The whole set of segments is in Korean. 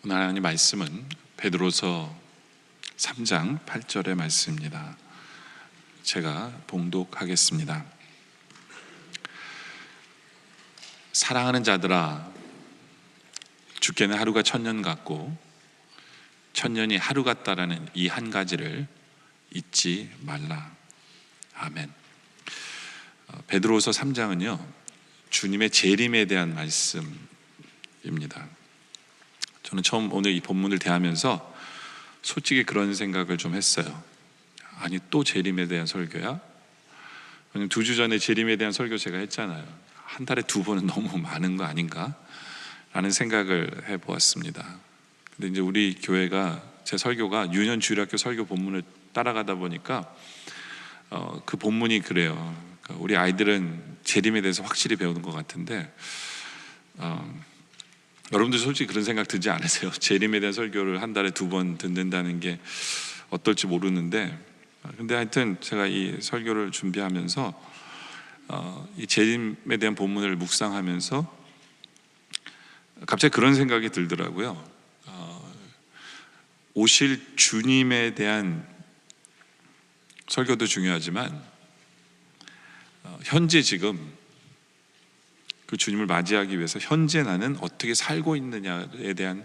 오늘 하나님 말씀은 베드로서 3장 8절의 말씀입니다. 제가 봉독하겠습니다. 사랑하는 자들아, 주께는 하루가 천년 같고 천년이 하루 같다라는 이 한 가지를 잊지 말라. 아멘. 베드로서 3장은요 주님의 재림에 대한 말씀입니다. 저는 처음 오늘 이 본문을 대하면서 솔직히 그런 생각을 좀 했어요. 아니, 또 재림에 대한 설교야? 2주 전에 재림에 대한 설교 제가 했잖아요. 한 달에 2번은 너무 많은 거 아닌가? 라는 생각을 해보았습니다. 근데 이제 우리 교회가, 제 설교가 유년주일학교 설교 본문을 따라가다 보니까 그 본문이 그래요. 그러니까 우리 아이들은 재림에 대해서 확실히 배우는 것 같은데 여러분들 솔직히 그런 생각 들지 않으세요? 재림에 대한 설교를 한 달에 2번 듣는다는 게 어떨지 모르는데, 근데 하여튼 제가 이 설교를 준비하면서 이 재림에 대한 본문을 묵상하면서 갑자기 그런 생각이 들더라고요. 오실 주님에 대한 설교도 중요하지만 현재 지금 그 주님을 맞이하기 위해서 현재 나는 어떻게 살고 있느냐에 대한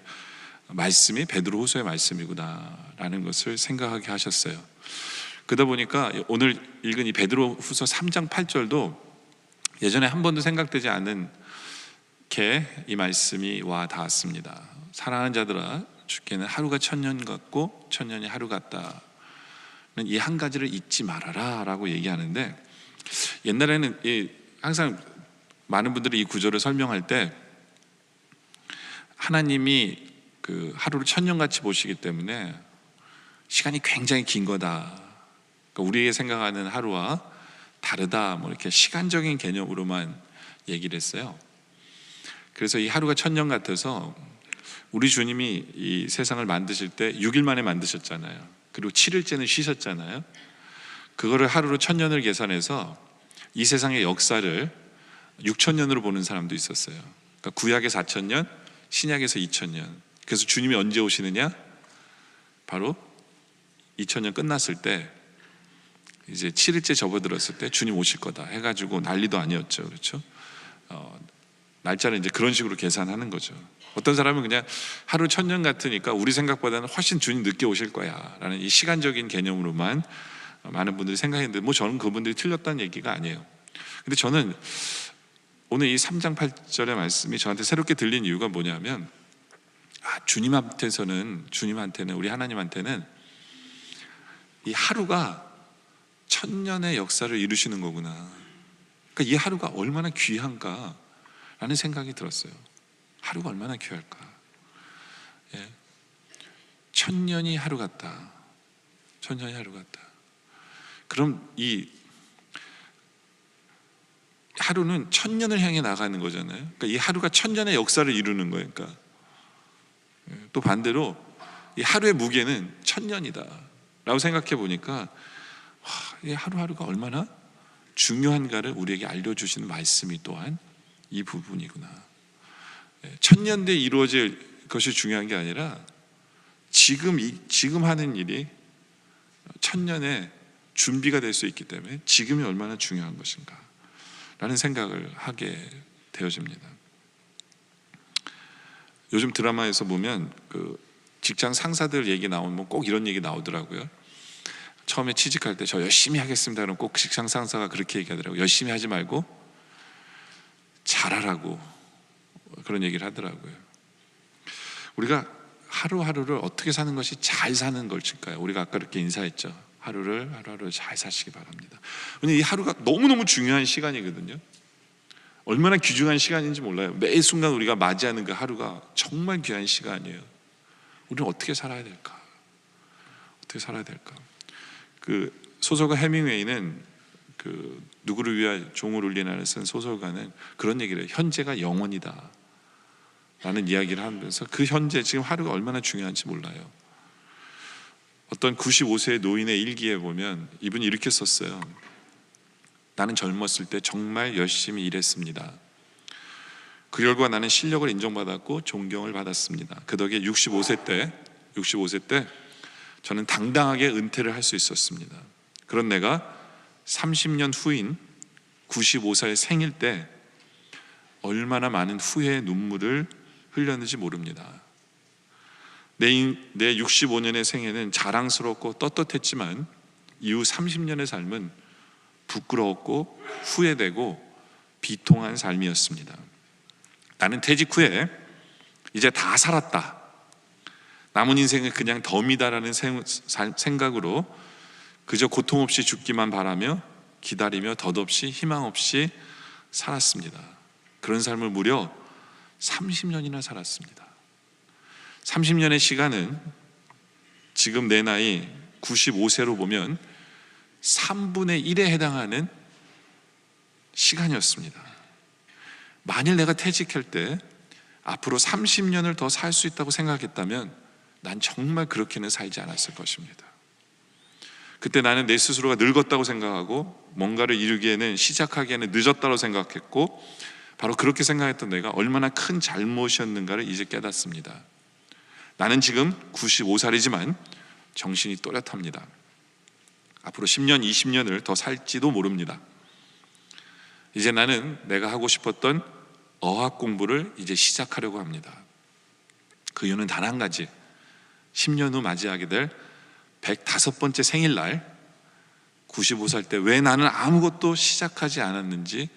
말씀이 베드로후서의 말씀이구나 라는 것을 생각하게 하셨어요. 그러다 보니까 오늘 읽은 이 베드로후서 3장 8절도 예전에 한 번도 생각되지 않은 게 이 말씀이 와 닿았습니다. 사랑하는 자들아, 주께는 하루가 천년 같고 천년이 하루 같다. 이 한 가지를 잊지 말아라 라고 얘기하는데, 옛날에는 항상 많은 분들이 이 구절을 설명할 때 하나님이 그 하루를 천년같이 보시기 때문에 시간이 굉장히 긴 거다, 그러니까 우리가 생각하는 하루와 다르다, 뭐 이렇게 시간적인 개념으로만 얘기를 했어요. 그래서 이 하루가 천년 같아서 우리 주님이 이 세상을 만드실 때 6일 만에 만드셨잖아요. 그리고 7일째는 쉬셨잖아요. 그거를 하루로 천년을 계산해서 이 세상의 역사를 6,000년으로 보는 사람도 있었어요. 그러니까 구약의 4,000년, 신약에서 2,000년. 그래서 주님이 언제 오시느냐? 바로 2,000년 끝났을 때, 이제 7일째 접어들었을 때 주님 오실 거다 해가지고 난리도 아니었죠. 그렇죠? 날짜를 이제 그런 식으로 계산하는 거죠. 어떤 사람은 그냥 하루 천년 같으니까 우리 생각보다는 훨씬 주님 늦게 오실 거야 라는 이 시간적인 개념으로만 많은 분들이 생각했는데, 뭐 저는 그분들이 틀렸다는 얘기가 아니에요. 근데 저는 오늘 이 3장 8절의 말씀이 저한테 새롭게 들린 이유가 뭐냐면, 주님한테는, 우리 하나님한테는 이 하루가 천년의 역사를 이루시는 거구나. 그러니까 이 하루가 얼마나 귀한가 라는 생각이 들었어요. 하루가 얼마나 귀할까. 예. 천년이 하루 같다. 천년이 하루 같다. 그럼 이 하루는 천년을 향해 나가는 거잖아요. 그러니까 이 하루가 천년의 역사를 이루는 거예요. 그러니까 또 반대로 이 하루의 무게는 천년이다 라고 생각해 보니까 이 하루하루가 얼마나 중요한가를 우리에게 알려주시는 말씀이 또한 이 부분이구나. 천년 뒤에 이루어질 것이 중요한 게 아니라 지금 하는 일이 천년의 준비가 될 수 있기 때문에 지금이 얼마나 중요한 것인가 라는 생각을 하게 되어집니다. 요즘 드라마에서 보면 그 직장 상사들 얘기 나오면 꼭 이런 얘기 나오더라고요. 처음에 취직할 때 저 열심히 하겠습니다 그러면 꼭 직장 상사가 그렇게 얘기하더라고요. 열심히 하지 말고 잘하라고, 그런 얘기를 하더라고요. 우리가 하루하루를 어떻게 사는 것이 잘 사는 걸까요? 우리가 아까 이렇게 인사했죠. 하루하루 잘 사시기 바랍니다. 왜냐면 이 하루가 너무너무 중요한 시간이거든요. 얼마나 귀중한 시간인지 몰라요. 매 순간 우리가 맞이하는 그 하루가 정말 귀한 시간이에요. 우리는 어떻게 살아야 될까? 어떻게 살아야 될까? 그 소설가 해밍웨이는 그 누구를 위하여 종을 울리나를 쓴 소설가는 그런 얘기를 해요. 현재가 영원이다 라는 이야기를 하면서 그 현재, 지금 하루가 얼마나 중요한지 몰라요. 어떤 95세의 노인의 일기에 보면 이분이 이렇게 썼어요. 나는 젊었을 때 정말 열심히 일했습니다. 그 결과 나는 실력을 인정받았고 존경을 받았습니다. 그 덕에 65세 때 저는 당당하게 은퇴를 할 수 있었습니다. 그런 내가 30년 후인 95살 생일 때 얼마나 많은 후회의 눈물을 흘렸는지 모릅니다. 내 65년의 생애는 자랑스럽고 떳떳했지만 이후 30년의 삶은 부끄러웠고 후회되고 비통한 삶이었습니다. 나는 퇴직 후에 이제 다 살았다, 남은 인생은 그냥 덤이다라는 생각으로 그저 고통 없이 죽기만 바라며 기다리며 덧없이 희망 없이 살았습니다. 그런 삶을 무려 30년이나 살았습니다. 30년의 시간은 지금 내 나이 95세로 보면 3분의 1에 해당하는 시간이었습니다. 만일 내가 퇴직할 때 앞으로 30년을 더 살 수 있다고 생각했다면 난 정말 그렇게는 살지 않았을 것입니다. 그때 나는 내 스스로가 늙었다고 생각하고 뭔가를 이루기에는, 시작하기에는 늦었다고 생각했고, 바로 그렇게 생각했던 내가 얼마나 큰 잘못이었는가를 이제 깨닫습니다. 나는 지금 95살이지만 정신이 또렷합니다. 앞으로 10년, 20년을 더 살지도 모릅니다. 이제 나는 내가 하고 싶었던 어학 공부를 이제 시작하려고 합니다. 그 이유는 단 한 가지, 10년 후 맞이하게 될 105번째 생일날 95살 때 왜 나는 아무것도 시작하지 않았는지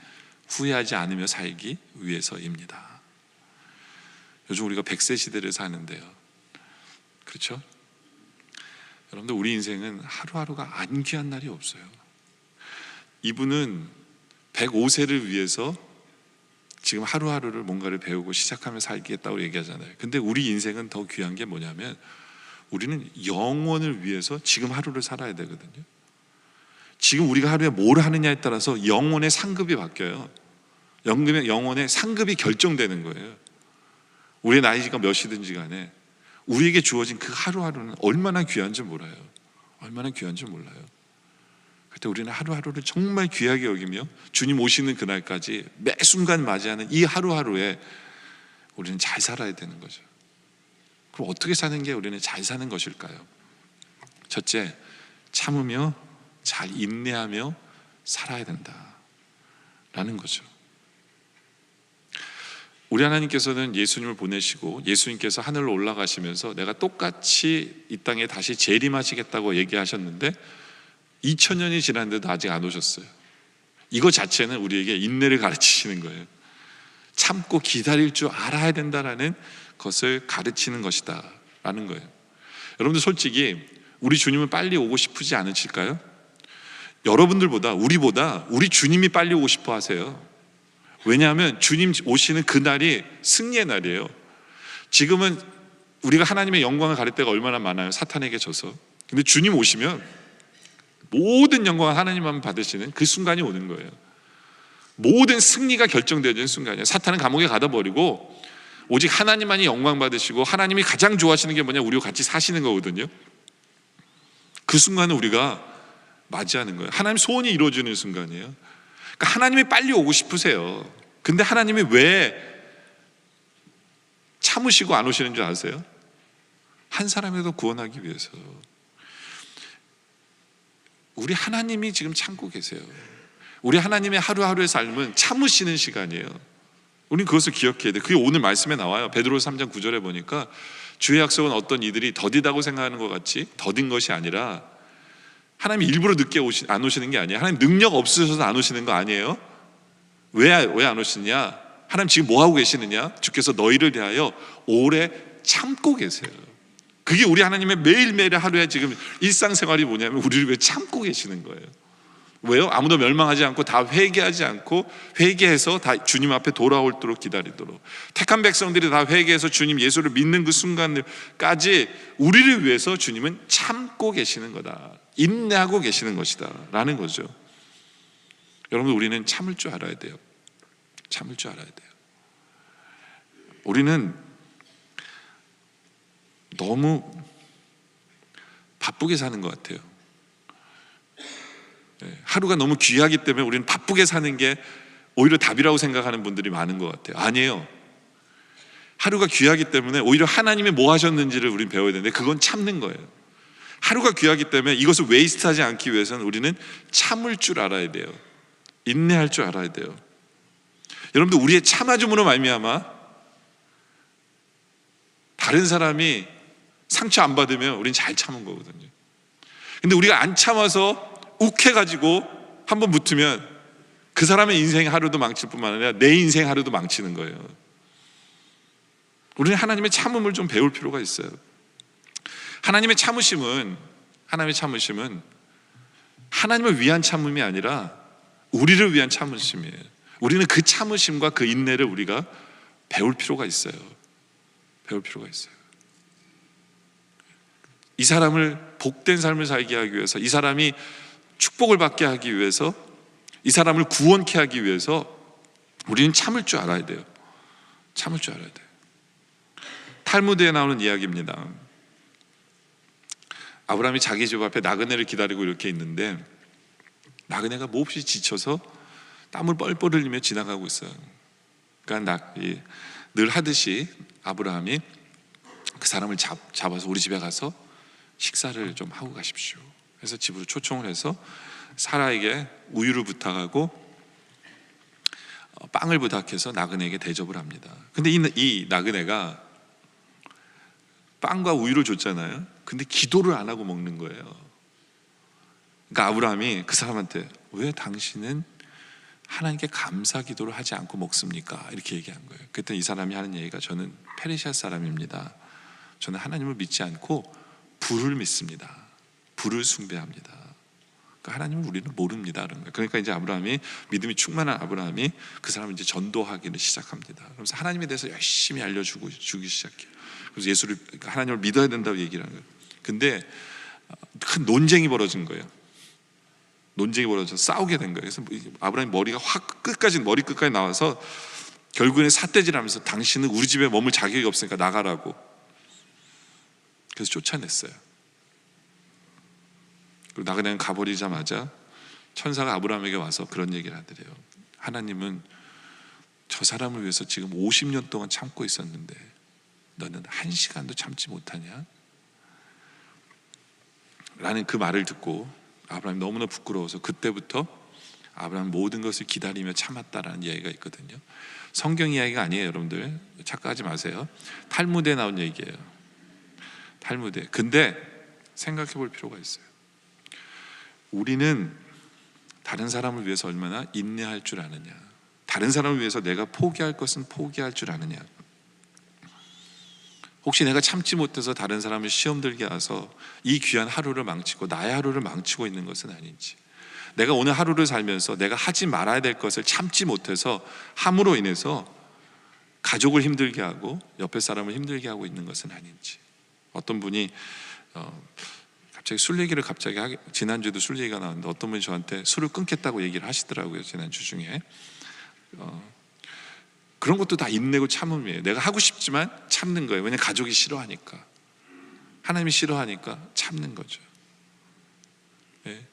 후회하지 않으며 살기 위해서입니다. 요즘 우리가 100세 시대를 사는데요, 그렇죠? 여러분들, 우리 인생은 하루하루가 안 귀한 날이 없어요. 이분은 105세를 위해서 지금 하루하루를 뭔가를 배우고 시작하며 살겠다고 얘기하잖아요. 근데 우리 인생은 더 귀한 게 뭐냐면 우리는 영원을 위해서 지금 하루를 살아야 되거든요. 지금 우리가 하루에 뭘 하느냐에 따라서 영혼의 상급이 바뀌어요. 영혼의 상급이 결정되는 거예요. 우리의 나이가 몇이든지 간에 우리에게 주어진 그 하루하루는 얼마나 귀한지 몰라요. 얼마나 귀한지 몰라요. 그때 우리는 하루하루를 정말 귀하게 여기며 주님 오시는 그날까지 매 순간 맞이하는 이 하루하루에 우리는 잘 살아야 되는 거죠. 그럼 어떻게 사는 게 우리는 잘 사는 것일까요? 첫째, 참으며 잘 인내하며 살아야 된다라는 거죠. 우리 하나님께서는 예수님을 보내시고 예수님께서 하늘로 올라가시면서 내가 똑같이 이 땅에 다시 재림하시겠다고 얘기하셨는데 2000년이 지났는데도 아직 안 오셨어요. 이거 자체는 우리에게 인내를 가르치시는 거예요. 참고 기다릴 줄 알아야 된다라는 것을 가르치는 것이다 라는 거예요. 여러분들, 솔직히 우리 주님은 빨리 오고 싶으지 않으실까요? 여러분들보다 우리 주님이 빨리 오고 싶어 하세요. 왜냐하면 주님 오시는 그날이 승리의 날이에요. 지금은 우리가 하나님의 영광을 가릴 때가 얼마나 많아요, 사탄에게 져서. 근데 주님 오시면 모든 영광을 하나님만 받으시는 그 순간이 오는 거예요. 모든 승리가 결정되어지는 순간이에요. 사탄은 감옥에 가다 버리고 오직 하나님만이 영광 받으시고 하나님이 가장 좋아하시는 게 뭐냐, 우리와 같이 사시는 거거든요. 그 순간을 우리가 맞이하는 거예요. 하나님 소원이 이루어지는 순간이에요. 그러니까 하나님이 빨리 오고 싶으세요. 근데 하나님이 왜 참으시고 안 오시는 줄 아세요? 한 사람이라도 구원하기 위해서. 우리 하나님이 지금 참고 계세요. 우리 하나님의 하루하루의 삶은 참으시는 시간이에요. 우리는 그것을 기억해야 돼요. 그게 오늘 말씀에 나와요. 베드로서 3장 9절에 보니까 주의 약속은 어떤 이들이 더디다고 생각하는 것 같이 더딘 것이 아니라, 하나님이 일부러 늦게 안 오시는 게 아니에요. 하나님 능력 없으셔서 안 오시는 거 아니에요. 왜 안 오시냐? 하나님 지금 뭐 하고 계시느냐? 주께서 너희를 대하여 오래 참고 계세요. 그게 우리 하나님의 매일매일의 하루에 지금 일상생활이 뭐냐면 우리를 왜 참고 계시는 거예요. 왜요? 아무도 멸망하지 않고 다 회개하지 않고, 회개해서 다 주님 앞에 돌아올도록 기다리도록, 택한 백성들이 다 회개해서 주님 예수를 믿는 그 순간까지 우리를 위해서 주님은 참고 계시는 거다, 인내하고 계시는 것이다 라는 거죠. 여러분, 우리는 참을 줄 알아야 돼요. 참을 줄 알아야 돼요. 우리는 너무 바쁘게 사는 것 같아요. 하루가 너무 귀하기 때문에 우리는 바쁘게 사는 게 오히려 답이라고 생각하는 분들이 많은 것 같아요. 아니에요. 하루가 귀하기 때문에 오히려 하나님이 뭐 하셨는지를 우리는 배워야 되는데, 그건 참는 거예요. 하루가 귀하기 때문에 이것을 웨이스트하지 않기 위해서는 우리는 참을 줄 알아야 돼요. 인내할 줄 알아야 돼요. 여러분들, 우리의 참아줌으로 말미암아 다른 사람이 상처 안 받으면 우리는 잘 참은 거거든요. 근데 우리가 안 참아서 욱해가지고 한번 붙으면 그 사람의 인생 하루도 망칠 뿐만 아니라 내 인생 하루도 망치는 거예요. 우리는 하나님의 참음을 좀 배울 필요가 있어요. 하나님의 참으심은 하나님을 위한 참음이 아니라 우리를 위한 참으심이에요. 우리는 그 참으심과 그 인내를 우리가 배울 필요가 있어요. 배울 필요가 있어요. 이 사람을 복된 삶을 살게 하기 위해서, 이 사람이 축복을 받게 하기 위해서, 이 사람을 구원케 하기 위해서 우리는 참을 줄 알아야 돼요. 참을 줄 알아야 돼요. 탈무드에 나오는 이야기입니다. 아브라함이 자기 집 앞에 나그네를 기다리고 이렇게 있는데, 나그네가 몹시 지쳐서 땀을 뻘뻘 흘리며 지나가고 있어요. 그러니까 늘 하듯이 아브라함이 그 사람을 잡아서 우리 집에 가서 식사를 좀 하고 가십시오. 그래서 집으로 초청을 해서 사라에게 우유를 부탁하고 빵을 부탁해서 나그네에게 대접을 합니다. 근데 이 나그네가 빵과 우유를 줬잖아요. 근데 기도를 안 하고 먹는 거예요. 그러니까 아브라함이 그 사람한테, 왜 당신은 하나님께 감사 기도를 하지 않고 먹습니까? 이렇게 얘기한 거예요. 그때 이 사람이 하는 얘기가, 저는 페르시아 사람입니다. 저는 하나님을 믿지 않고 불을 믿습니다. 불을 숭배합니다. 그러니까 하나님을 우리는 모릅니다. 그러니까 이제 아브라함이, 믿음이 충만한 아브라함이 그 사람을 이제 전도하기를 시작합니다. 그래서 하나님에 대해서 열심히 주기 시작해요. 그래서 그러니까 하나님을 믿어야 된다고 얘기를 하는 거예요. 근데 큰 논쟁이 벌어진 거예요. 논쟁이 벌어져서 싸우게 된 거예요. 그래서 아브라함이 머리 끝까지 나와서 결국에는 삿대질하면서, 당신은 우리 집에 머물 자격이 없으니까 나가라고. 그래서 쫓아냈어요. 그리고 나그네는 가버리자마자 천사가 아브라함에게 와서 그런 얘기를 하더래요. 하나님은 저 사람을 위해서 지금 50년 동안 참고 있었는데 너는 1시간도 참지 못하냐? 라는 그 말을 듣고 아브라함이 너무나 부끄러워서 그때부터 아브라함은 모든 것을 기다리며 참았다라는 이야기가 있거든요. 성경 이야기가 아니에요, 여러분들. 착각하지 마세요. 탈무드에 나온 얘기예요. 탈무드. 근데 생각해 볼 필요가 있어요. 우리는 다른 사람을 위해서 얼마나 인내할 줄 아느냐, 다른 사람을 위해서 내가 포기할 것은 포기할 줄 아느냐. 혹시 내가 참지 못해서 다른 사람을 시험 들게 해서 이 귀한 하루를 망치고 나의 하루를 망치고 있는 것은 아닌지, 내가 오늘 하루를 살면서 내가 하지 말아야 될 것을 참지 못해서 함으로 인해서 가족을 힘들게 하고 옆에 사람을 힘들게 하고 있는 것은 아닌지. 어떤 분이 갑자기 술 얘기를 지난주에도 술 얘기가 나왔는데 어떤 분이 저한테 술을 끊겠다고 얘기를 하시더라고요. 지난주 중에. 그런 것도 다 인내고 참음이에요. 내가 하고 싶지만 참는 거예요. 왜냐하면 가족이 싫어하니까, 하나님이 싫어하니까 참는 거죠. 네.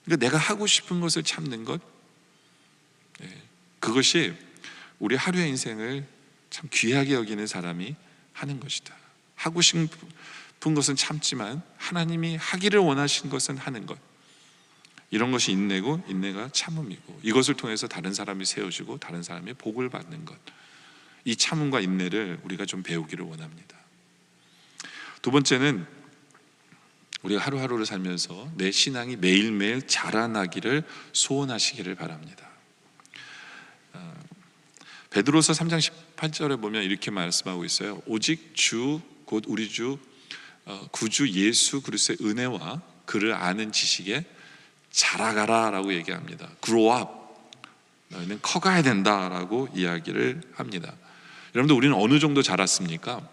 그러니까 내가 하고 싶은 것을 참는 것, 그것이 우리 하루의 인생을 참 귀하게 여기는 사람이 하는 것이다. 하고 싶은 것은 참지만 하나님이 하기를 원하신 것은 하는 것, 이런 것이 인내고, 인내가 참음이고, 이것을 통해서 다른 사람이 세워지고 다른 사람이 복을 받는 것, 이 참음과 인내를 우리가 좀 배우기를 원합니다. 두 번째는 우리가 하루하루를 살면서 내 신앙이 매일매일 자라나기를 소원하시기를 바랍니다. 베드로서 3장 18절에 보면 이렇게 말씀하고 있어요. 오직 주 곧 우리 주 구주 예수 그리스도의 은혜와 그를 아는 지식에 자라가라 라고 얘기합니다. Grow up. 너희는 커가야 된다라고 이야기를 합니다. 여러분들, 우리는 어느 정도 자랐습니까?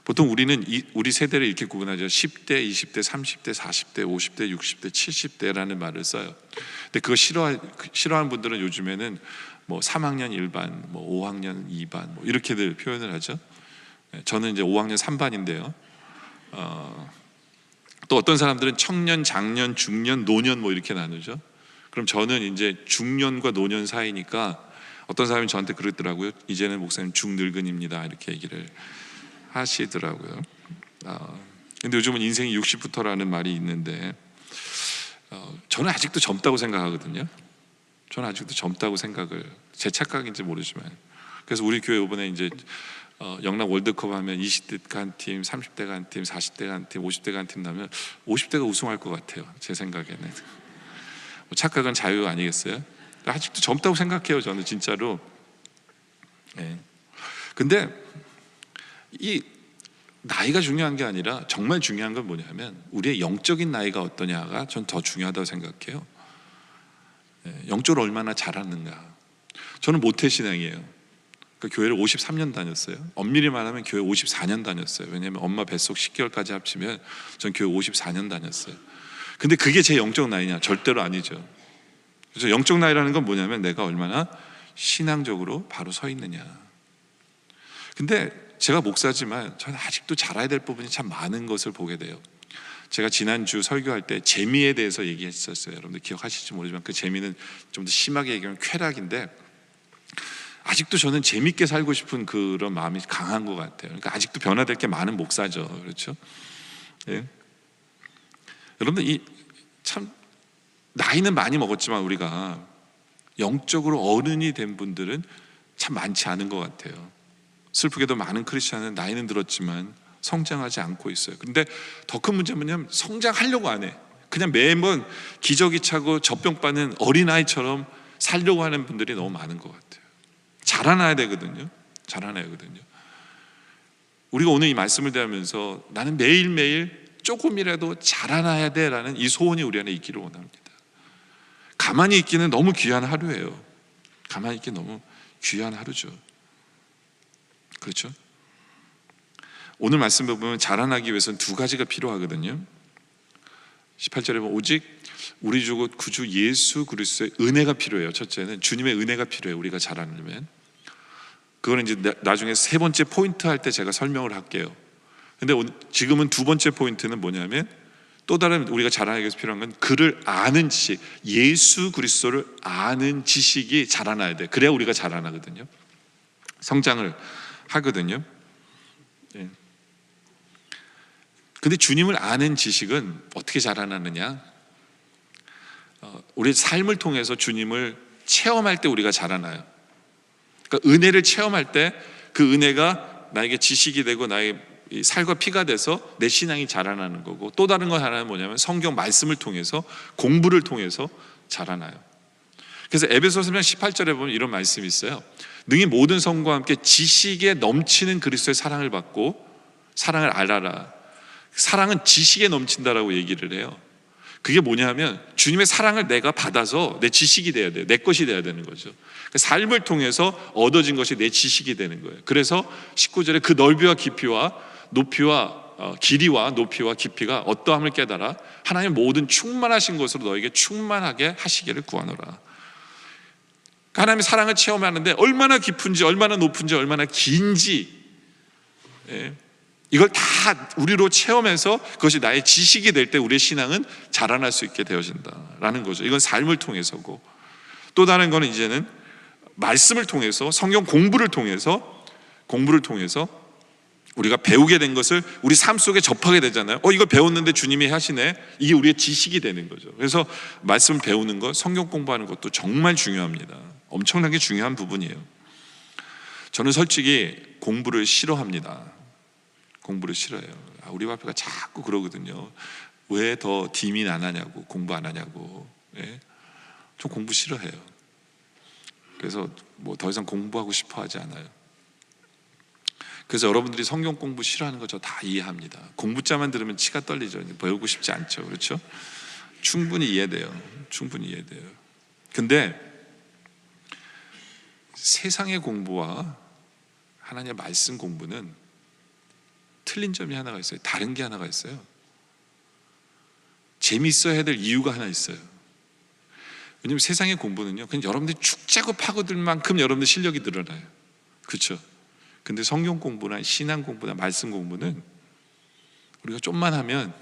보통 우리는 우리 세대를 이렇게 구분하죠. 10대, 20대, 30대, 40대, 50대, 60대, 70대라는 말을 써요. 근데 그거 싫어하는 분들은 요즘에는 뭐 3학년 1반, 뭐 5학년 2반 뭐 이렇게들 표현을 하죠. 저는 이제 5학년 3반인데요. 또 어떤 사람들은 청년, 장년, 중년, 노년 뭐 이렇게 나누죠. 그럼 저는 이제 중년과 노년 사이니까 어떤 사람이 저한테 그러더라고요. 이제는 목사님 중늙은입니다 이렇게 얘기를 하시더라고요. 근데 요즘은 인생이 60부터라는 말이 있는데 저는 아직도 젊다고 생각하거든요. 저는 아직도 젊다고 생각을, 제 착각인지 모르지만. 그래서 우리 교회 이번에 이제 영락 월드컵 하면 20대가 한 팀, 30대가 한 팀, 40대가 한 팀, 50대가 한 팀 나면 50대가 우승할 것 같아요. 제 생각에는. 착각은 자유 아니겠어요? 아직도 젊다고 생각해요. 저는 진짜로. 네. 근데 이 나이가 중요한 게 아니라 정말 중요한 건 뭐냐면 우리의 영적인 나이가 어떠냐가 전 더 중요하다고 생각해요. 영적으로 얼마나 잘하는가. 저는 모태신앙이에요. 그 교회를 53년 다녔어요. 엄밀히 말하면 교회 54년 다녔어요. 왜냐하면 엄마 뱃속 10개월까지 합치면 전 교회 54년 다녔어요. 근데 그게 제 영적 나이냐? 절대로 아니죠. 그래서 영적 나이라는 건 뭐냐면 내가 얼마나 신앙적으로 바로 서 있느냐. 근데 제가 목사지만 저는 아직도 잘해야 될 부분이 참 많은 것을 보게 돼요. 제가 지난주 설교할 때 재미에 대해서 얘기했었어요. 여러분들 기억하실지 모르지만 그 재미는 좀 더 심하게 얘기하면 쾌락인데, 아직도 저는 재밌게 살고 싶은 그런 마음이 강한 것 같아요. 그러니까 아직도 변화될 게 많은 목사죠. 그렇죠? 예. 여러분들 이 참 나이는 많이 먹었지만 우리가 영적으로 어른이 된 분들은 참 많지 않은 것 같아요. 슬프게도 많은 크리스천은 나이는 들었지만 성장하지 않고 있어요. 근데 더 큰 문제는 뭐냐면 성장하려고 안 해. 그냥 매번 기저귀 차고 젖병 빠는 어린아이처럼 살려고 하는 분들이 너무 많은 것 같아요. 자라나야 되거든요. 자라나야 되거든요. 우리가 오늘 이 말씀을 대하면서 나는 매일매일 조금이라도 자라나야 돼라는 이 소원이 우리 안에 있기를 원합니다. 가만히 있기는 너무 귀한 하루예요. 가만히 있기 너무 귀한 하루죠. 그렇죠? 오늘 말씀을 보면 자라나기 위해서는 두 가지가 필요하거든요. 18절에 보면 오직 우리 주 구주 예수 그리스도의 은혜가 필요해요. 첫째는 주님의 은혜가 필요해요. 우리가 자라려면. 그거는 이제 나중에 세 번째 포인트 할 때 제가 설명을 할게요. 근데 지금은 두 번째 포인트는 뭐냐면 또 다른 우리가 자라나기 위해서 필요한 건 그를 아는 지식, 예수 그리스도를 아는 지식이 자라나야 돼. 그래야 우리가 자라나거든요. 성장을 하거든요. 예. 근데 주님을 아는 지식은 어떻게 자라나느냐? 우리 삶을 통해서 주님을 체험할 때 우리가 자라나요. 그러니까 은혜를 체험할 때 그 은혜가 나에게 지식이 되고 나의 살과 피가 돼서 내 신앙이 자라나는 거고, 또 다른 건 하나는 뭐냐면 성경 말씀을 통해서, 공부를 통해서 자라나요. 그래서 에베소서 18절에 보면 이런 말씀이 있어요. 능히 모든 성과 함께 지식에 넘치는 그리스도의 사랑을 받고 사랑을 알아라. 사랑은 지식에 넘친다라고 얘기를 해요. 그게 뭐냐면 주님의 사랑을 내가 받아서 내 지식이 돼야 돼요. 내 것이 돼야 되는 거죠. 삶을 통해서 얻어진 것이 내 지식이 되는 거예요. 그래서 19절에 그 넓이와 깊이와 높이와 길이와 높이와 깊이가 어떠함을 깨달아 하나님 모든 충만하신 것으로 너에게 충만하게 하시기를 구하노라. 하나님의 사랑을 체험하는데 얼마나 깊은지, 얼마나 높은지, 얼마나 긴지, 이걸 다 우리로 체험해서 그것이 나의 지식이 될 때 우리의 신앙은 자라날 수 있게 되어진다라는 거죠. 이건 삶을 통해서고, 또 다른 거는 이제는 말씀을 통해서, 성경 공부를 통해서 우리가 배우게 된 것을 우리 삶 속에 접하게 되잖아요. 이걸 배웠는데 주님이 하시네. 이게 우리의 지식이 되는 거죠. 그래서 말씀을 배우는 것, 성경 공부하는 것도 정말 중요합니다. 엄청나게 중요한 부분이에요. 저는 솔직히 공부를 싫어합니다. 공부를 싫어해요. 우리 와이프가 자꾸 그러거든요. 왜 더 디민 안 하냐고, 공부 안 하냐고. 예? 저 공부 싫어해요. 그래서 뭐 더 이상 공부하고 싶어 하지 않아요. 그래서 여러분들이 성경 공부 싫어하는 거 저 다 이해합니다. 공부자만 들으면 치가 떨리죠. 배우고 싶지 않죠. 그렇죠? 충분히 이해돼요. 충분히 이해돼요. 근데 세상의 공부와 하나님의 말씀 공부는 틀린 점이 하나가 있어요. 다른 게 하나가 있어요. 재미있어야 될 이유가 하나 있어요. 왜냐면 세상의 공부는요, 그냥 여러분들이 축 짜고 파고들 만큼 여러분들 실력이 늘어나요. 그렇죠? 근데 성경 공부나 신앙 공부나 말씀 공부는 우리가 좀만 하면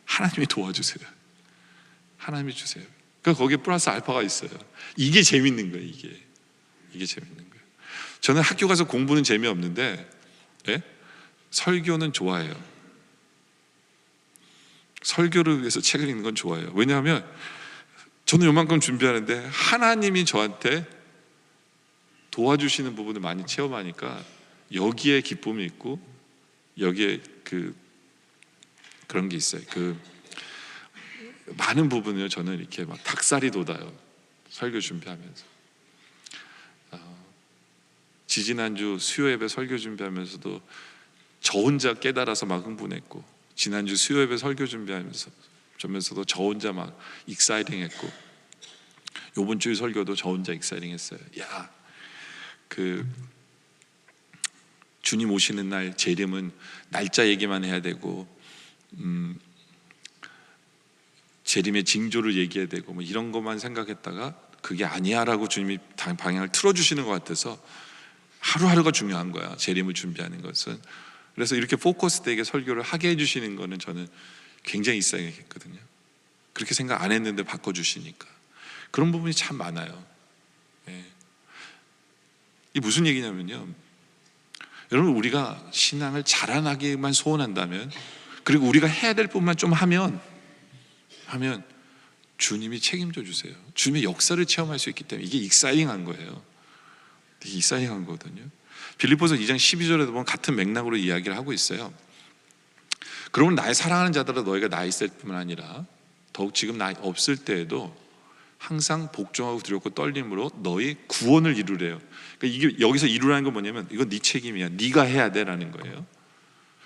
하나님이 도와주세요. 하나님이 주세요. 그러니까 거기에 플러스 알파가 있어요. 이게 재밌는 거예요. 이게 재밌는 거예요. 저는 학교 가서 공부는 재미없는데 설교는 좋아해요. 설교를 위해서 책을 읽는 건 좋아해요. 왜냐하면 저는 요만큼 준비하는데 하나님이 저한테 도와주시는 부분을 많이 체험하니까 여기에 기쁨이 있고 여기에 그런 게 있어요. 많은 부분을 저는 이렇게 막 닭살이 돋아요. 설교 준비하면서. 지지난주 수요 예배 설교 준비하면서도 저 혼자 깨달아서 막 흥분했고, 지난주 수요 예배 설교 준비하면서도 저 혼자 막 익사이팅했고, 요번 주 설교도 저 혼자 익사이팅했어요. 주님 오시는 날 재림은 날짜 얘기만 해야 되고, 재림의 징조를 얘기해야 되고 뭐 이런 것만 생각했다가 그게 아니야라고 주님이 방향을 틀어주시는 것 같아서 하루하루가 중요한 거야. 재림을 준비하는 것은. 그래서 이렇게 포커스되게 설교를 하게 해주시는 거는 저는 굉장히 이상했거든요. 그렇게 생각 안 했는데 바꿔주시니까. 그런 부분이 참 많아요. 이 무슨 얘기냐면요, 여러분, 우리가 신앙을 자라나기만 소원한다면, 그리고 우리가 해야 될 뿐만 좀 하면 주님이 책임져 주세요. 주님의 역사를 체험할 수 있기 때문에 이게 익사이팅한 거예요. 되게 익사이팅한 거거든요. 빌립보서 2장 12절에도 보면 같은 맥락으로 이야기를 하고 있어요. 그러면 나의 사랑하는 자들아, 너희가 나 있을 뿐만 아니라 더욱 지금 나 없을 때에도 항상 복종하고 두렵고 떨림으로 너희 구원을 이루래요. 그러니까 이게 여기서 이루라는 건 뭐냐면 이건 네 책임이야. 네가 해야 돼라는 거예요.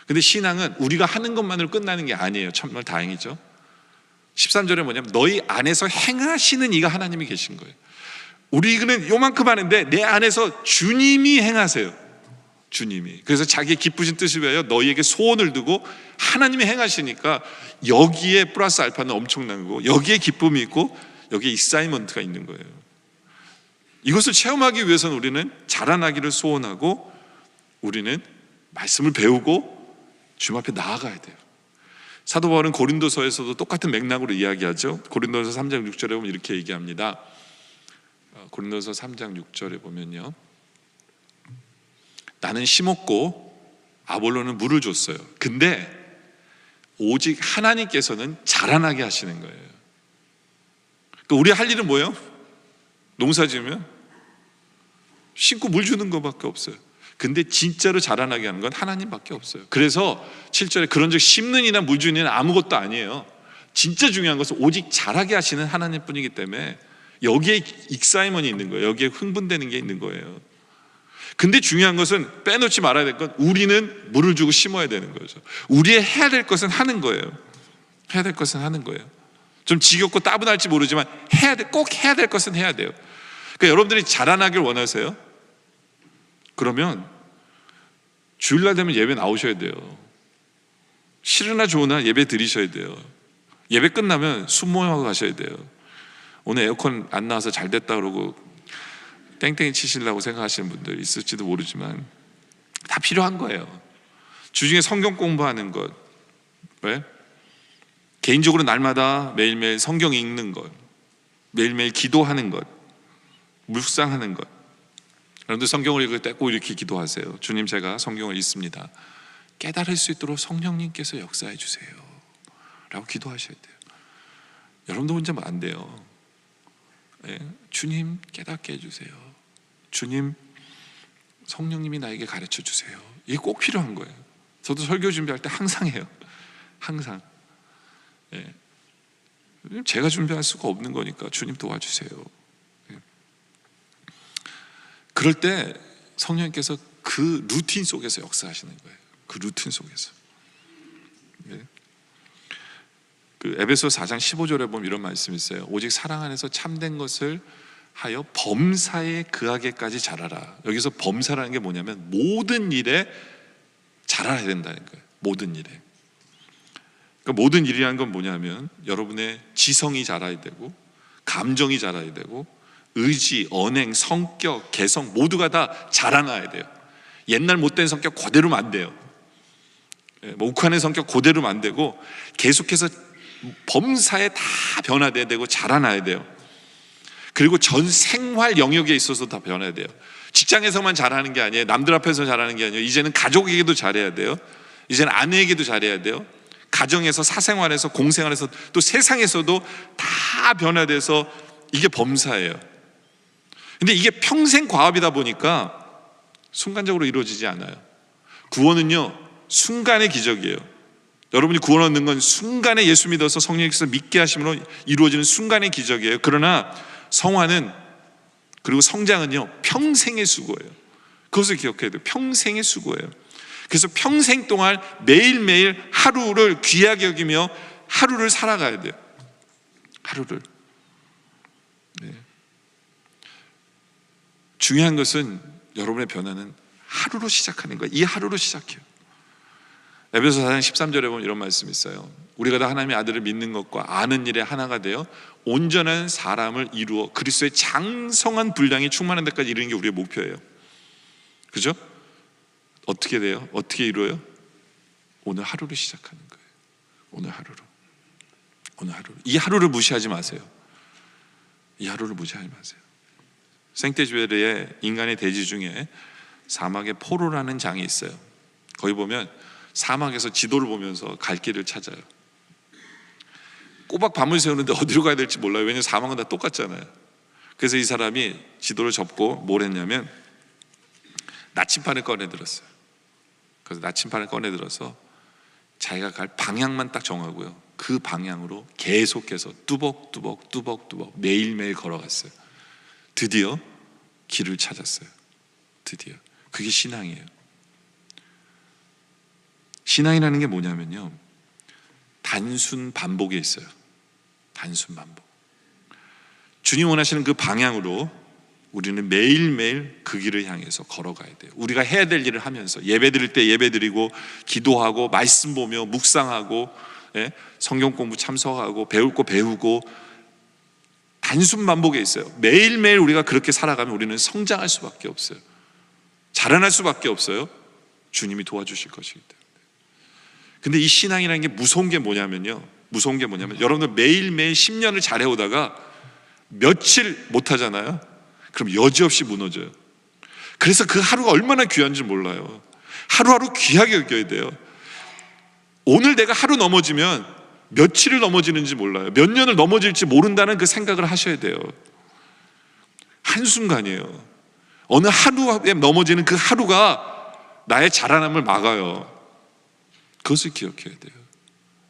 근데 신앙은 우리가 하는 것만으로 끝나는 게 아니에요. 정말 다행이죠. 13절에 뭐냐면 너희 안에서 행하시는 이가 하나님이 계신 거예요. 우리는 요만큼 하는데 내 안에서 주님이 행하세요. 주님이. 그래서 자기의 기쁘신 뜻을 위하여 너희에게 소원을 두고 하나님이 행하시니까 여기에 플러스 알파는 엄청난 거고, 여기에 기쁨이 있고 여기에 익사이먼트가 있는 거예요. 이것을 체험하기 위해서는 우리는 자라나기를 소원하고, 우리는 말씀을 배우고 주님 앞에 나아가야 돼요. 사도 바울은 고린도서에서도 똑같은 맥락으로 이야기하죠. 고린도서 3장 6절에 보면 이렇게 얘기합니다. 고린도서 3장 6절에 보면요, 나는 심었고 아볼로는 물을 줬어요. 근데 오직 하나님께서는 자라나게 하시는 거예요. 그러니까 우리 할 일은 뭐예요? 농사 지으면 심고 물 주는 것밖에 없어요. 근데 진짜로 자라나게 하는 건 하나님밖에 없어요. 그래서 7절에 그런즉 심는 이나 물 주는 이는 아무것도 아니에요. 진짜 중요한 것은 오직 자라게 하시는 하나님뿐이기 때문에 여기에 익사이먼이 있는 거예요. 여기에 흥분되는 게 있는 거예요. 근데 중요한 것은 빼놓지 말아야 될 건 우리는 물을 주고 심어야 되는 거죠. 우리의 해야 될 것은 하는 거예요. 해야 될 것은 하는 거예요. 좀 지겹고 따분할지 모르지만 꼭 해야 될 것은 해야 돼요. 그러니까 여러분들이 자라나길 원하세요? 그러면 주일날 되면 예배 나오셔야 돼요. 싫으나 좋으나 예배 드리셔야 돼요. 예배 끝나면 순모하고 가셔야 돼요. 오늘 에어컨 안 나와서 잘 됐다 그러고 땡땡이 치시려고 생각하시는 분들 있을지도 모르지만 다 필요한 거예요. 주중에 성경 공부하는 것, 왜? 개인적으로 날마다 매일매일 성경 읽는 것, 매일매일 기도하는 것, 묵상하는 것. 여러분들 성경을 읽을 때 꼭 이렇게 기도하세요. 주님, 제가 성경을 읽습니다. 깨달을 수 있도록 성령님께서 역사해 주세요 라고 기도하셔야 돼요. 여러분도 혼자 안 돼요. 주님, 깨닫게 해주세요. 주님, 성령님이 나에게 가르쳐 주세요. 이게 꼭 필요한 거예요. 저도 설교 준비할 때 항상 해요. 항상. 제가 준비할 수가 없는 거니까 주님 도와주세요. 그럴 때 성령님께서 그 루틴 속에서 역사하시는 거예요. 그 루틴 속에서. 그 에베소 4장 15절에 보면 이런 말씀이 있어요. 오직 사랑 안에서 참된 것을 하여 범사에 그하게까지 자라라. 여기서 범사라는 게 뭐냐면 모든 일에 자라야 된다는 거예요. 모든 일에. 그러니까 모든 일이라는 건 뭐냐면 여러분의 지성이 자라야 되고, 감정이 자라야 되고, 의지, 언행, 성격, 개성 모두가 다 자라나야 돼요. 옛날 못된 성격 그대로면 안 돼요. 욱하는 성격 그대로면 안 되고 계속해서 범사에 다 변화돼야 되고 자라나야 돼요. 그리고 전 생활 영역에 있어서 다 변해야 돼요. 직장에서만 잘하는 게 아니에요. 남들 앞에서 잘하는 게 아니에요. 이제는 가족에게도 잘해야 돼요. 이제는 아내에게도 잘해야 돼요. 가정에서, 사생활에서, 공생활에서, 또 세상에서도 다 변화돼서 이게 범사예요. 근데 이게 평생 과업이다 보니까 순간적으로 이루어지지 않아요. 구원은요, 순간의 기적이에요. 여러분이 구원 얻는 건 순간에 예수 믿어서 성령께서 믿게 하심으로 이루어지는 순간의 기적이에요. 그러나 성화는, 그리고 성장은요, 평생의 수고예요. 그것을 기억해야 돼요. 평생의 수고예요. 그래서 평생 동안 매일매일 하루를 귀하게 여기며 하루를 살아가야 돼요. 하루를. 네. 중요한 것은 여러분의 변화는 하루로 시작하는 거예요. 이 하루로 시작해요. 에베소 4장 13절에 보면 이런 말씀이 있어요. 우리가 다 하나님의 아들을 믿는 것과 아는 일에 하나가 되어 온전한 사람을 이루어 그리스도의 장성한 분량이 충만한 데까지 이르는 게 우리의 목표예요. 그죠? 어떻게 돼요? 어떻게 이루어요? 오늘 하루를 시작하는 거예요. 오늘 하루로. 오늘 하루로. 이 하루를 무시하지 마세요. 이 하루를 무시하지 마세요. 생테주에르의 인간의 대지 중에 사막의 포로라는 장이 있어요. 거기 보면 사막에서 지도를 보면서 갈 길을 찾아요. 꼬박 밤을 새우는데 어디로 가야 될지 몰라요. 왜냐하면 사막은 다 똑같잖아요. 그래서 이 사람이 지도를 접고 뭘 했냐면 나침판을 꺼내 들었어요. 그래서 나침판을 꺼내 들어서 자기가 갈 방향만 딱 정하고요, 그 방향으로 계속해서 뚜벅뚜벅 매일매일 걸어갔어요. 드디어 길을 찾았어요. 드디어. 그게 신앙이에요. 신앙이라는 게 뭐냐면요, 단순 반복에 있어요. 단순 반복. 주님 원하시는 그 방향으로 우리는 매일매일 그 길을 향해서 걸어가야 돼요. 우리가 해야 될 일을 하면서, 예배 드릴 때 예배 드리고, 기도하고, 말씀 보며 묵상하고, 성경 공부 참석하고, 배울 거 배우고, 단순 반복에 있어요. 매일매일 우리가 그렇게 살아가면 우리는 성장할 수밖에 없어요. 자라날 수밖에 없어요. 주님이 도와주실 것이기 때문에. 근데 이 신앙이라는 게 무서운 게 뭐냐면요, 여러분들 매일매일 10년을 잘해오다가 며칠 못하잖아요. 그럼 여지없이 무너져요. 그래서 그 하루가 얼마나 귀한지 몰라요. 하루하루 귀하게 여겨야 돼요. 오늘 내가 하루 넘어지면 며칠을 넘어지는지 몰라요. 몇 년을 넘어질지 모른다는 그 생각을 하셔야 돼요. 한순간이에요. 어느 하루에 넘어지는 그 하루가 나의 자라남을 막아요. 그것을 기억해야 돼요.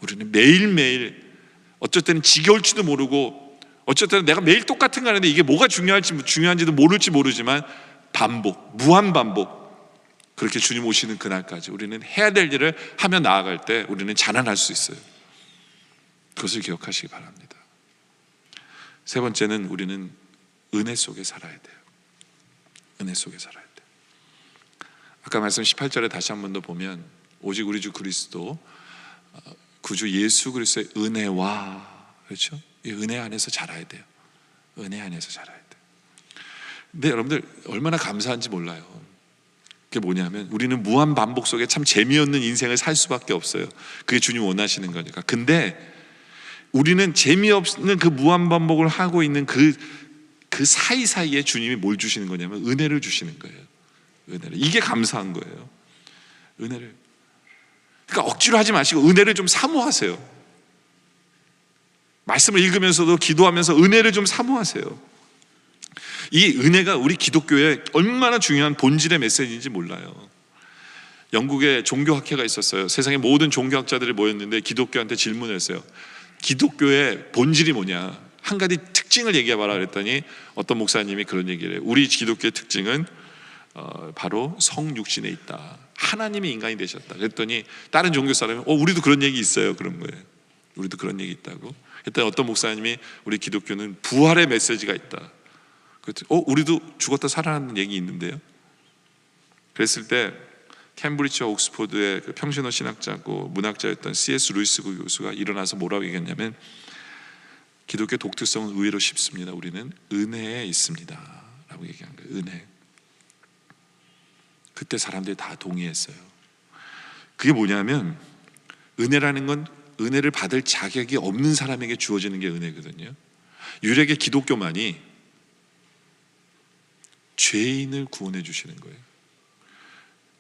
우리는 매일매일, 어쩔 때는 지겨울지도 모르고, 어쩔 때는 내가 매일 똑같은 거 하는데 이게 뭐가 중요한지도 모를지 모르지만 반복, 무한 반복, 그렇게 주님 오시는 그날까지 우리는 해야 될 일을 하며 나아갈 때 우리는 자라날 수 있어요. 그것을 기억하시기 바랍니다. 세 번째는 우리는 은혜 속에 살아야 돼요. 은혜 속에 살아야 돼요. 아까 말씀 18절에 다시 한 번 더 보면, 오직 우리 주 그리스도, 구주 예수 그리스도의 은혜와, 그렇죠? 이 은혜 안에서 자라야 돼요. 은혜 안에서 자라야 돼요. 근데 여러분들 얼마나 감사한지 몰라요. 그게 뭐냐면 우리는 무한 반복 속에 참 재미없는 인생을 살 수밖에 없어요. 그게 주님 원하시는 거니까. 근데 우리는 재미없는 그 무한 반복을 하고 있는 그 사이사이에 주님이 뭘 주시는 거냐면 은혜를 주시는 거예요. 은혜를. 이게 감사한 거예요. 은혜를. 그러니까 억지로 하지 마시고 은혜를 좀 사모하세요. 말씀을 읽으면서도 기도하면서 은혜를 좀 사모하세요. 이 은혜가 우리 기독교에 얼마나 중요한 본질의 메시지인지 몰라요. 영국에 종교학회가 있었어요. 세상의 모든 종교학자들이 모였는데 기독교한테 질문을 했어요. 기독교의 본질이 뭐냐? 한 가지 특징을 얘기해봐라 그랬더니 어떤 목사님이 그런 얘기를 해요. 우리 기독교의 특징은 바로 성육신에 있다. 하나님이 인간이 되셨다. 그랬더니 다른 종교 사람이 우리도 그런 얘기 있어요. 그런 거예요. 우리도 그런 얘기 있다고. 그랬더니 어떤 목사님이 우리 기독교는 부활의 메시지가 있다. 그랬더니 우리도 죽었다 살아나는 얘기 있는데요. 그랬을 때 캠브리지와 옥스포드의 그 평신호 신학자고 문학자였던 C.S. 루이스 교수가 일어나서 뭐라고 얘기했냐면, 기독교 독특성은 의외로 쉽습니다. 우리는 은혜에 있습니다 라고 얘기한 거예요. 은혜. 그때 사람들이 다 동의했어요. 그게 뭐냐면 은혜라는 건 은혜를 받을 자격이 없는 사람에게 주어지는 게 은혜거든요. 유일하게 기독교만이 죄인을 구원해 주시는 거예요.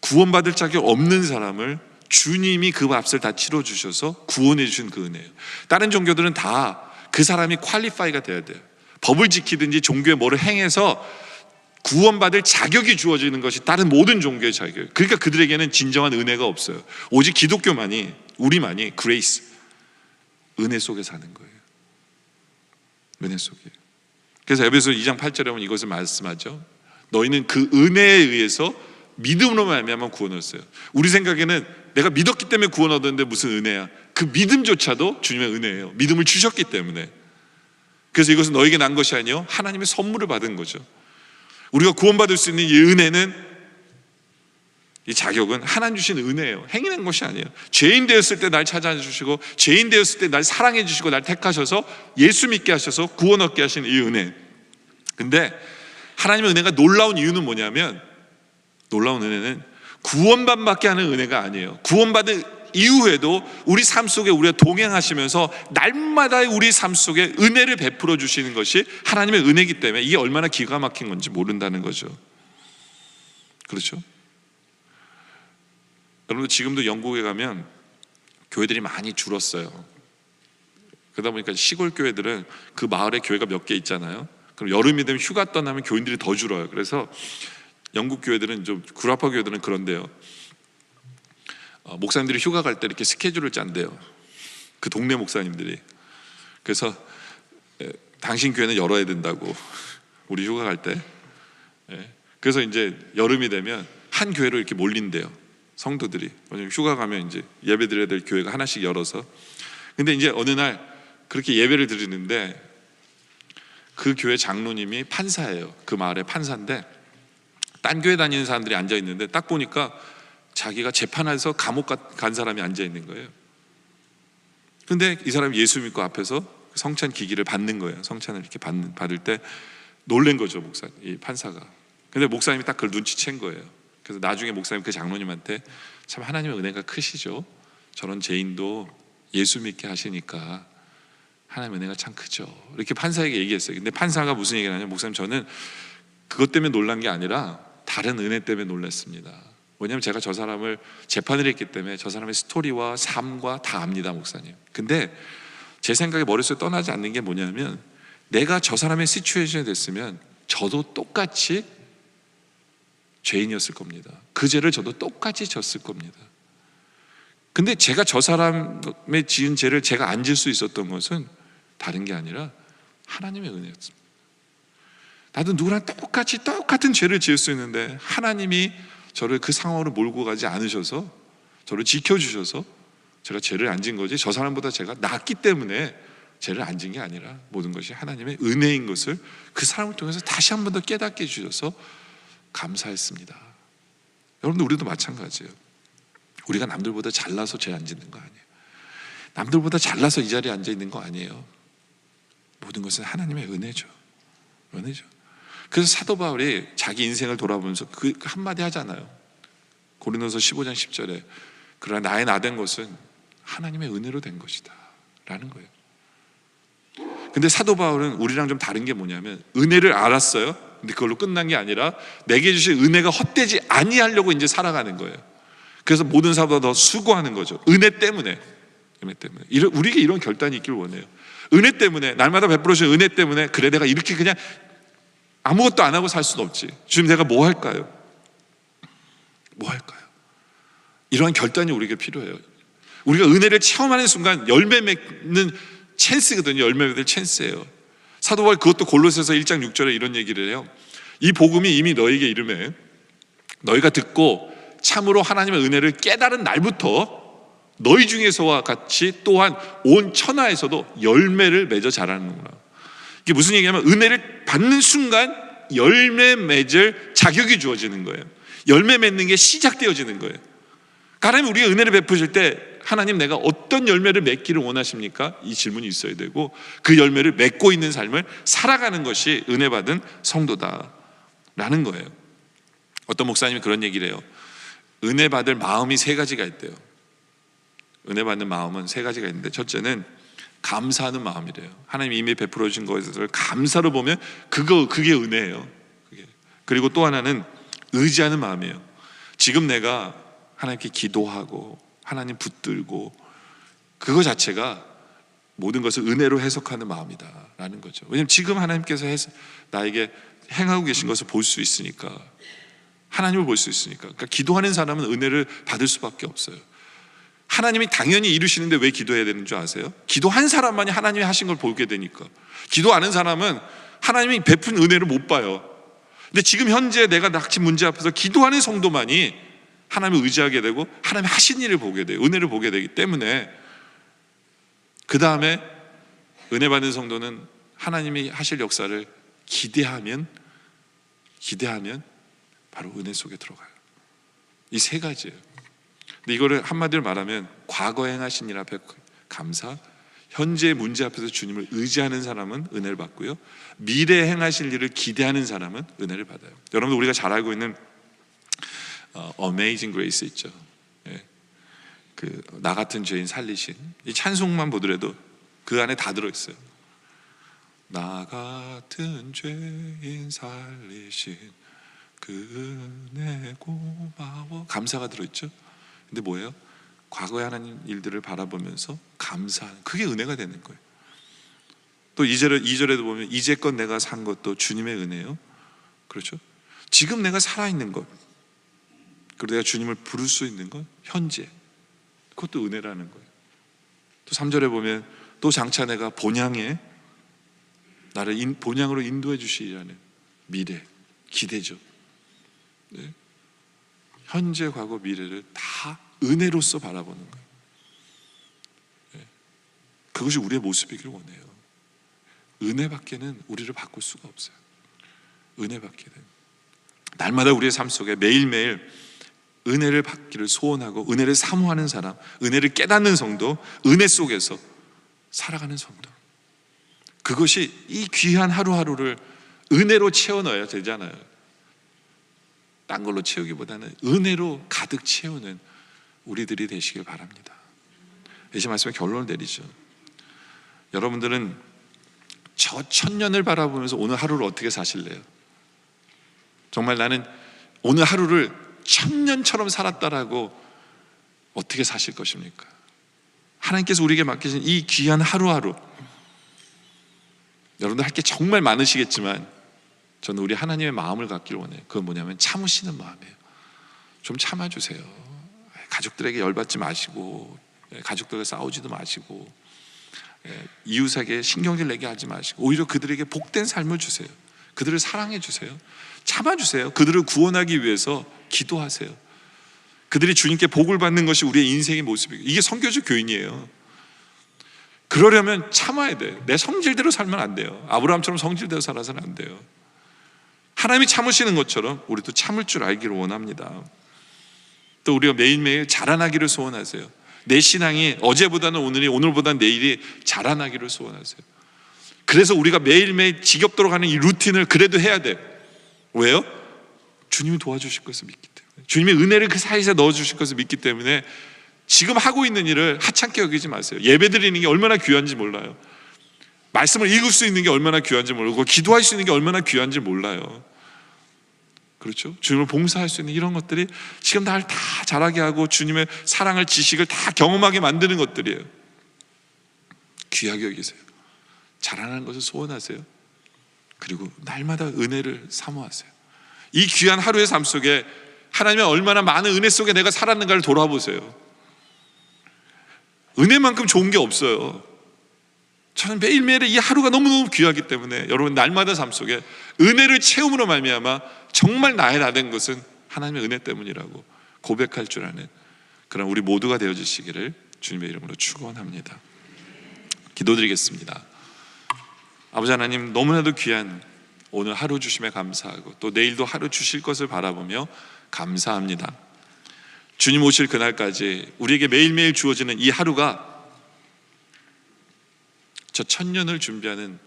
구원받을 자격 없는 사람을 주님이 그 값을 다 치러 주셔서 구원해 주신 그 은혜예요. 다른 종교들은 다 그 사람이 퀄리파이가 돼야 돼요. 법을 지키든지 종교에 뭐를 행해서 구원받을 자격이 주어지는 것이 다른 모든 종교의 자격이에요. 그러니까 그들에게는 진정한 은혜가 없어요. 오직 기독교만이, 우리만이 그레이스, 은혜 속에 사는 거예요. 은혜 속에. 그래서 에베소 2장 8절에 보면 이것을 말씀하죠. 너희는 그 은혜에 의해서 믿음으로 말미암아 구원을 얻었어요. 우리 생각에는 내가 믿었기 때문에 구원 얻었는데 무슨 은혜야. 그 믿음조차도 주님의 은혜예요. 믿음을 주셨기 때문에. 그래서 이것은 너에게 난 것이 아니요 하나님의 선물을 받은 거죠. 우리가 구원받을 수 있는 이 은혜는, 이 자격은 하나님 주신 은혜예요. 행위된 것이 아니에요. 죄인 되었을 때 날 찾아주시고, 죄인 되었을 때 날 사랑해 주시고, 날 택하셔서 예수 믿게 하셔서 구원 얻게 하신 이 은혜. 근데 하나님의 은혜가 놀라운 이유는 뭐냐면, 놀라운 은혜는 구원받게 하는 은혜가 아니에요. 구원받은 이후에도 우리 삶 속에 우리가 동행하시면서 날마다 우리 삶 속에 은혜를 베풀어 주시는 것이 하나님의 은혜이기 때문에 이게 얼마나 기가 막힌 건지 모른다는 거죠. 그렇죠? 여러분들 지금도 영국에 가면 교회들이 많이 줄었어요. 그러다 보니까 시골 교회들은 그 마을에 교회가 몇 개 있잖아요. 그럼 여름이 되면 휴가 떠나면 교인들이 더 줄어요. 그래서 영국 교회들은 좀 구라파 교회들은 그런데요. 목사님들이 휴가 갈 때 이렇게 스케줄을 짠대요. 그 동네 목사님들이. 그래서 당신 교회는 열어야 된다고 우리 휴가 갈 때. 그래서 이제 여름이 되면 한 교회로 이렇게 몰린대요. 성도들이. 왜냐면 휴가 가면 이제 예배 드려야 될 교회가 하나씩 열어서. 근데 이제 어느 날 그렇게 예배를 드리는데 그 교회 장로님이 판사예요. 그 마을의 판사인데 딴 교회 다니는 사람들이 앉아 있는데 딱 보니까 자기가 재판해서 감옥 간 사람이 앉아 있는 거예요. 근데 이 사람이 예수 믿고 앞에서 성찬 기기를 받는 거예요. 성찬을 이렇게 받을 때 놀란 거죠, 이 판사가. 근데 목사님이 딱 그걸 눈치챈 거예요. 그래서 나중에 목사님 그 장로님한테 참 하나님의 은혜가 크시죠. 저런 죄인도 예수 믿게 하시니까 하나님의 은혜가 참 크죠. 이렇게 판사에게 얘기했어요. 근데 판사가 무슨 얘기를 하냐면, 목사님 저는 그것 때문에 놀란 게 아니라 다른 은혜 때문에 놀랐습니다. 왜냐하면 제가 저 사람을 재판을 했기 때문에 저 사람의 스토리와 삶과 다 압니다, 목사님. 근데 제 생각에 머릿속에 떠나지 않는 게 뭐냐면, 내가 저 사람의 시츄에이션이 됐으면 저도 똑같이 죄인이었을 겁니다. 그 죄를 저도 똑같이 졌을 겁니다. 근데 제가 저 사람의 지은 죄를 제가 안 질 수 있었던 것은 다른 게 아니라 하나님의 은혜였습니다. 나도 누구랑 똑같이 똑같은 죄를 지을 수 있는데 하나님이 저를 그 상황으로 몰고 가지 않으셔서 저를 지켜주셔서 제가 죄를 안 진 거지, 저 사람보다 제가 낫기 때문에 죄를 안 진 게 아니라 모든 것이 하나님의 은혜인 것을 그 사람을 통해서 다시 한 번 더 깨닫게 해주셔서 감사했습니다. 여러분들, 우리도 마찬가지예요. 우리가 남들보다 잘나서 죄 안 짓는 거 아니에요. 남들보다 잘나서 이 자리에 앉아 있는 거 아니에요. 모든 것은 하나님의 은혜죠. 은혜죠. 그래서 사도 바울이 자기 인생을 돌아보면서 그 한마디 하잖아요. 고린도서 15장 10절에 그러나 나의 나된 것은 하나님의 은혜로 된 것이다 라는 거예요. 근데 사도 바울은 우리랑 좀 다른 게 뭐냐면, 은혜를 알았어요. 근데 그걸로 끝난 게 아니라 내게 주신 은혜가 헛되지 아니하려고 이제 살아가는 거예요. 그래서 모든 사보다 더 수고하는 거죠. 은혜 때문에. 은혜 때문에. 우리에게 이런 결단이 있길 원해요. 은혜 때문에, 날마다 베풀어 주신 은혜 때문에, 그래 내가 이렇게 그냥 아무것도 안 하고 살 수는 없지. 주님, 내가 뭐 할까요? 뭐 할까요? 이러한 결단이 우리에게 필요해요. 우리가 은혜를 체험하는 순간 열매 맺는 찬스거든요. 열매 맺을 찬스예요. 사도 바울 그것도 골로새서 1장 6절에 이런 얘기를 해요. 이 복음이 이미 너에게 이르매 너희가 듣고 참으로 하나님의 은혜를 깨달은 날부터 너희 중에서와 같이 또한 온 천하에서도 열매를 맺어 자라는구나. 이게 무슨 얘기냐면, 은혜를 받는 순간 열매 맺을 자격이 주어지는 거예요. 열매 맺는 게 시작되어지는 거예요. 하나님, 우리가 은혜를 베푸실 때 하나님, 내가 어떤 열매를 맺기를 원하십니까? 이 질문이 있어야 되고, 그 열매를 맺고 있는 삶을 살아가는 것이 은혜 받은 성도다라는 거예요. 어떤 목사님이 그런 얘기를 해요. 은혜 받을 마음이 세 가지가 있대요. 은혜 받는 마음은 세 가지가 있는데, 첫째는 감사하는 마음이래요. 하나님이 이미 베풀어 주신 것을 감사로 보면 그게 은혜예요. 그리고 또 하나는 의지하는 마음이에요. 지금 내가 하나님께 기도하고 하나님 붙들고 그거 자체가 모든 것을 은혜로 해석하는 마음이다라는 거죠. 왜냐하면 지금 하나님께서 나에게 행하고 계신 것을 볼 수 있으니까, 하나님을 볼 수 있으니까. 그러니까 기도하는 사람은 은혜를 받을 수밖에 없어요. 하나님이 당연히 이루시는데 왜 기도해야 되는 줄 아세요? 기도한 사람만이 하나님이 하신 걸 보게 되니까. 기도 안 하는 사람은 하나님이 베푼 은혜를 못 봐요. 근데 지금 현재 내가 닥친 문제 앞에서 기도하는 성도만이 하나님을 의지하게 되고 하나님이 하신 일을 보게 돼요. 은혜를 보게 되기 때문에, 그 다음에 은혜 받는 성도는 하나님이 하실 역사를 기대하면 바로 은혜 속에 들어가요. 이 세 가지예요. 근데 이거를 한마디로 말하면, 과거에 행하신 일 앞에 감사, 현재의 문제 앞에서 주님을 의지하는 사람은 은혜를 받고요, 미래에 행하실 일을 기대하는 사람은 은혜를 받아요. 여러분, 우리가 잘 알고 있는 Amazing Grace 있죠. 나 같은 죄인 살리신, 이 찬송만 보더라도 그 안에 다 들어있어요. 나 같은 죄인 살리신 그 은혜 고마워, 감사가 들어있죠. 근데 뭐예요? 과거에 하나님 일들을 바라보면서 감사하는, 그게 은혜가 되는 거예요. 또 2절에도 보면 이제껏 내가 산 것도 주님의 은혜요. 그렇죠? 지금 내가 살아있는 것, 그리고 내가 주님을 부를 수 있는 것, 현재, 그것도 은혜라는 거예요. 또 3절에 보면 또 장차 내가 본향에 나를 본향으로 인도해 주시리라는 미래, 기대죠. 네. 현재, 과거, 미래를 다 은혜로서 바라보는 거예요. 네. 그것이 우리의 모습이기를 원해요. 은혜밖에는 우리를 바꿀 수가 없어요. 은혜밖에는. 날마다 우리의 삶 속에 매일매일 은혜를 받기를 소원하고 은혜를 사모하는 사람, 은혜를 깨닫는 성도, 은혜 속에서 살아가는 성도, 그것이 이 귀한 하루하루를 은혜로 채워 넣어야 되잖아요. 딴 걸로 채우기보다는 은혜로 가득 채우는 우리들이 되시길 바랍니다. 예시 말씀에 결론을 내리죠. 여러분들은 저 천년을 바라보면서 오늘 하루를 어떻게 사실래요? 정말 나는 오늘 하루를 천년처럼 살았다라고 어떻게 사실 것입니까? 하나님께서 우리에게 맡기신 이 귀한 하루하루, 여러분들 할 게 정말 많으시겠지만 저는 우리 하나님의 마음을 갖기를 원해요. 그건 뭐냐면 참으시는 마음이에요. 좀 참아주세요. 가족들에게 열받지 마시고, 가족들과 싸우지도 마시고, 이웃에게 신경질 내게 하지 마시고, 오히려 그들에게 복된 삶을 주세요. 그들을 사랑해 주세요. 참아주세요. 그들을 구원하기 위해서 기도하세요. 그들이 주님께 복을 받는 것이 우리의 인생의 모습이에요. 이게 선교적 교인이에요. 그러려면 참아야 돼. 내 성질대로 살면 안 돼요. 아브라함처럼 성질대로 살아서는 안 돼요. 하나님이 참으시는 것처럼 우리도 참을 줄 알기를 원합니다. 또 우리가 매일매일 자라나기를 소원하세요. 내 신앙이 어제보다는 오늘이, 오늘보다는 내일이 자라나기를 소원하세요. 그래서 우리가 매일매일 지겹도록 하는 이 루틴을 그래도 해야 돼. 왜요? 주님이 도와주실 것을 믿기 때문에, 주님의 은혜를 그 사이에 넣어주실 것을 믿기 때문에 지금 하고 있는 일을 하찮게 여기지 마세요. 예배 드리는 게 얼마나 귀한지 몰라요. 말씀을 읽을 수 있는 게 얼마나 귀한지 모르고, 기도할 수 있는 게 얼마나 귀한지 몰라요. 그렇죠? 주님을 봉사할 수 있는 이런 것들이 지금 날 다 자라게 하고 주님의 사랑을, 지식을 다 경험하게 만드는 것들이에요. 귀하게 여기세요. 자라나는 것을 소원하세요. 그리고 날마다 은혜를 사모하세요. 이 귀한 하루의 삶 속에 하나님의 얼마나 많은 은혜 속에 내가 살았는가를 돌아보세요. 은혜만큼 좋은 게 없어요. 저는 매일매일의 이 하루가 너무너무 귀하기 때문에 여러분, 날마다 삶 속에 은혜를 채움으로 말미암아 정말 나의 나 된 것은 하나님의 은혜 때문이라고 고백할 줄 아는 그런 우리 모두가 되어주시기를 주님의 이름으로 축원합니다. 기도드리겠습니다. 아버지 하나님, 너무나도 귀한 오늘 하루 주심에 감사하고 또 내일도 하루 주실 것을 바라보며 감사합니다. 주님 오실 그날까지 우리에게 매일매일 주어지는 이 하루가 저 천년을 준비하는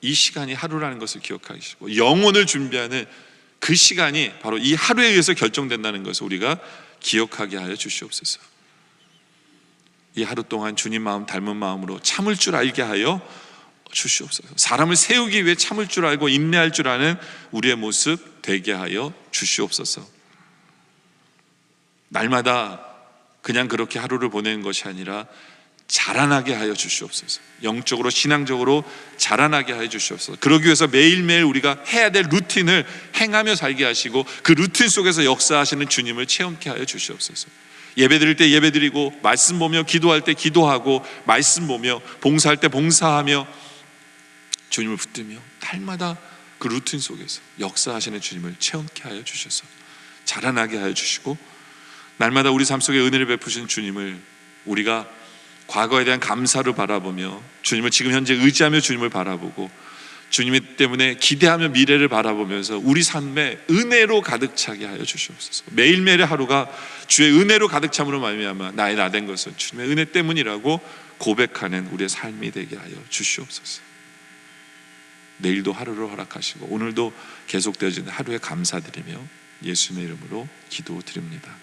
이 시간이 하루라는 것을 기억하시고, 영혼을 준비하는 그 시간이 바로 이 하루에 의해서 결정된다는 것을 우리가 기억하게 하여 주시옵소서. 이 하루 동안 주님 마음 닮은 마음으로 참을 줄 알게 하여 주시옵소서. 사람을 세우기 위해 참을 줄 알고 인내할 줄 아는 우리의 모습 되게 하여 주시옵소서. 날마다 그냥 그렇게 하루를 보내는 것이 아니라 자라나게 하여 주시옵소서. 영적으로 신앙적으로 자라나게 하여 주시옵소서. 그러기 위해서 매일매일 우리가 해야 될 루틴을 행하며 살게 하시고 그 루틴 속에서 역사하시는 주님을 체험케 하여 주시옵소서. 예배 드릴 때 예배 드리고, 말씀 보며 기도할 때 기도하고, 말씀 보며 봉사할 때 봉사하며 주님을 붙들며 날마다 그 루틴 속에서 역사하시는 주님을 체험케 하여 주셔서 자라나게 하여 주시고, 날마다 우리 삶 속에 은혜를 베푸신 주님을 우리가 과거에 대한 감사를 바라보며, 주님을 지금 현재 의지하며 주님을 바라보고, 주님 때문에 기대하며 미래를 바라보면서 우리 삶에 은혜로 가득 차게 하여 주시옵소서. 매일매일의 하루가 주의 은혜로 가득 참으로 말미암아 나의 나 된 것은 주님의 은혜 때문이라고 고백하는 우리의 삶이 되게 하여 주시옵소서. 내일도 하루를 허락하시고 오늘도 계속되어지는 하루에 감사드리며 예수님의 이름으로 기도드립니다.